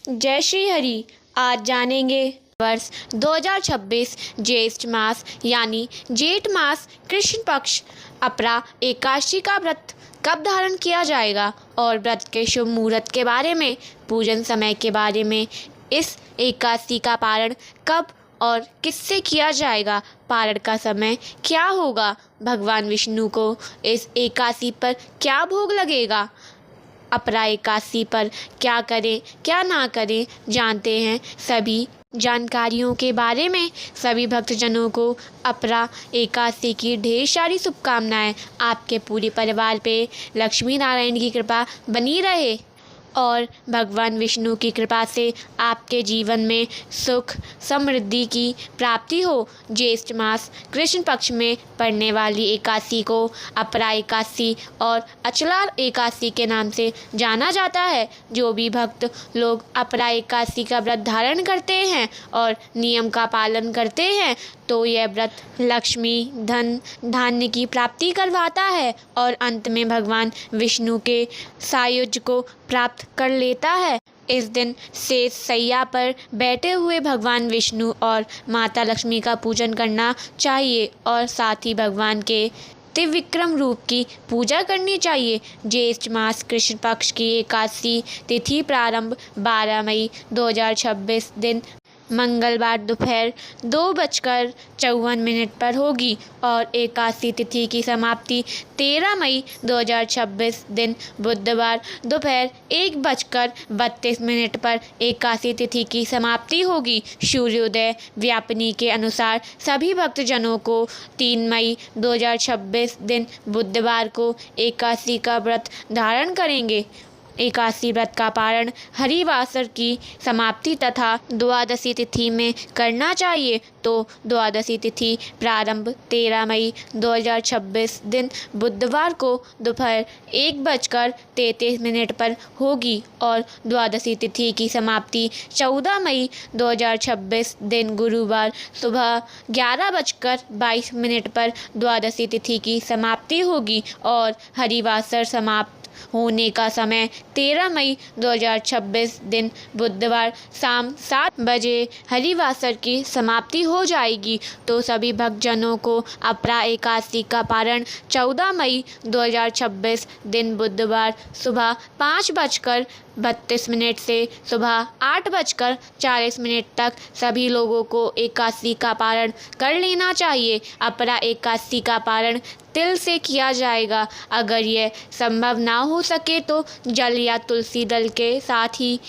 जय श्री हरि। आज जानेंगे वर्ष 2026 ज्येष्ठ मास यानी जेठ मास कृष्ण पक्ष अपरा एकादशी का व्रत कब धारण किया जाएगा और व्रत के शुभ मुहूर्त के बारे में, पूजन समय के बारे में, इस एकादशी का पारण कब और किससे किया जाएगा, पारण का समय क्या होगा, भगवान विष्णु को इस एकादशी पर क्या भोग लगेगा, अपरा एकादशी पर क्या करें क्या ना करें, जानते हैं सभी जानकारियों के बारे में। सभी भक्तजनों को अपरा एकादशी की ढेर सारी शुभकामनाएं। आपके पूरे परिवार पे लक्ष्मी नारायण की कृपा बनी रहे और भगवान विष्णु की कृपा से आपके जीवन में सुख समृद्धि की प्राप्ति हो। ज्येष्ठ मास कृष्ण पक्ष में पड़ने वाली एकादशी को अपरा एकादशी और अचला एकादशी के नाम से जाना जाता है। जो भी भक्त लोग अपरा एकादशी का व्रत धारण करते हैं और नियम का पालन करते हैं तो यह व्रत लक्ष्मी, धन, धान्य की प्राप्ति करवाता है और अंत में भगवान विष्णु के सायुज्य को प्राप्त कर लेता है। इस दिन शेष सैया पर बैठे हुए भगवान विष्णु और माता लक्ष्मी का पूजन करना चाहिए और साथ ही भगवान के त्रिविक्रम रूप की पूजा करनी चाहिए। ज्येष्ठ मास कृष्ण पक्ष की एकादशी तिथि प्रारंभ 12 मई 2026 दिन मंगलवार दोपहर 2:54 पर होगी और एकादशी तिथि की समाप्ति 13 मई 2026 दिन बुधवार दोपहर 1:32 पर एकादशी तिथि की समाप्ति होगी। सूर्योदय व्यापनी के अनुसार सभी भक्तजनों को 3 मई 2026 दिन बुधवार को एकादशी का व्रत धारण करेंगे। एकादशी व्रत का पारण हरिवासर की समाप्ति तथा द्वादशी तिथि में करना चाहिए तो द्वादशी तिथि प्रारंभ 13 मई 2026 दिन बुधवार को दोपहर 1:33 पर होगी और द्वादशी तिथि की समाप्ति 14 मई 2026 दिन गुरुवार सुबह 11:22 पर द्वादशी तिथि की समाप्ति होगी और हरिवासर समाप्त होने का समय 13 मई 2026 दिन बुधवार शाम 7 बजे हरिवासर की समाप्ति हो जाएगी। तो सभी भक्तजनों को अपरा एकादशी का पारण 14 मई 2026 दिन बुधवार सुबह 5:32 से सुबह 8:40 तक सभी लोगों को एकादशी का पारण कर लेना चाहिए। अपरा एकादशी का पारण तिल से किया जाएगा। अगर यह संभव ना हो सके तो जल या तुलसी दल के साथ ही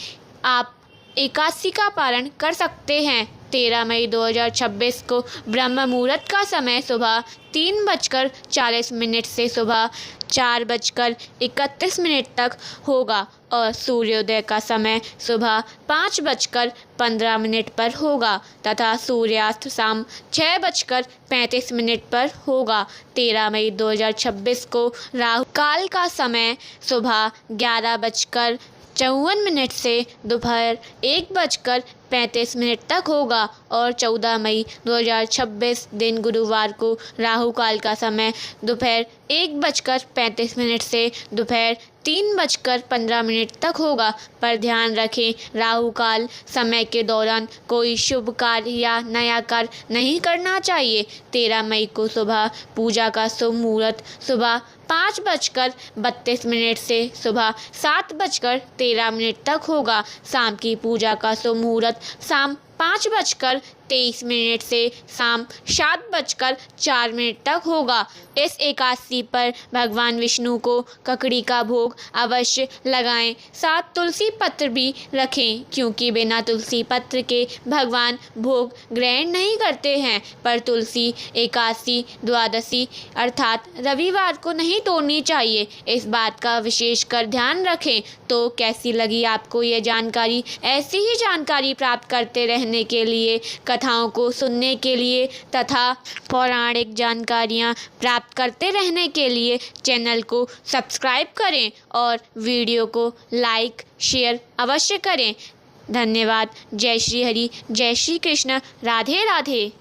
आप एकादशी का पारण कर सकते हैं। 13 मई 2026 को ब्रह्म मुहूर्त का समय सुबह 3:40 से सुबह 4:31 तक होगा और सूर्योदय का समय सुबह 5:15 पर होगा तथा सूर्यास्त शाम 6:35 पर होगा। 13 मई 2026 को राहु काल का समय सुबह 11:54 से दोपहर 1:35 तक होगा और 14 मई 2026 दिन गुरुवार को राहु काल का समय दोपहर 1:35 से दोपहर 3:15 तक होगा। पर ध्यान रखें, राहु काल समय के दौरान कोई शुभ कार्य या नया कार्य नहीं करना चाहिए। 13 मई को सुबह पूजा का शुभ मुहूर्त सुबह 5:32 से सुबह 7:13 तक होगा। शाम की पूजा का शुभ मुहूर्त शाम 5:23 से शाम 7:04 तक होगा। इस एकादशी पर भगवान विष्णु को ककड़ी का भोग अवश्य लगाएं। साथ तुलसी पत्र भी रखें क्योंकि बिना तुलसी पत्र के भगवान भोग ग्रहण नहीं करते हैं। पर तुलसी एकादशी द्वादशी अर्थात रविवार को नहीं तोड़नी चाहिए। इस बात का विशेष कर ध्यान रखें। तो कैसी लगी आपको ये जानकारी? ऐसी ही जानकारी प्राप्त करते रहने के लिए, कथाओं को सुनने के लिए तथा पौराणिक जानकारियाँ प्राप्त करते रहने के लिए चैनल को सब्सक्राइब करें और वीडियो को लाइक शेयर अवश्य करें। धन्यवाद। जय श्री हरि, जय श्री कृष्ण, राधे राधे।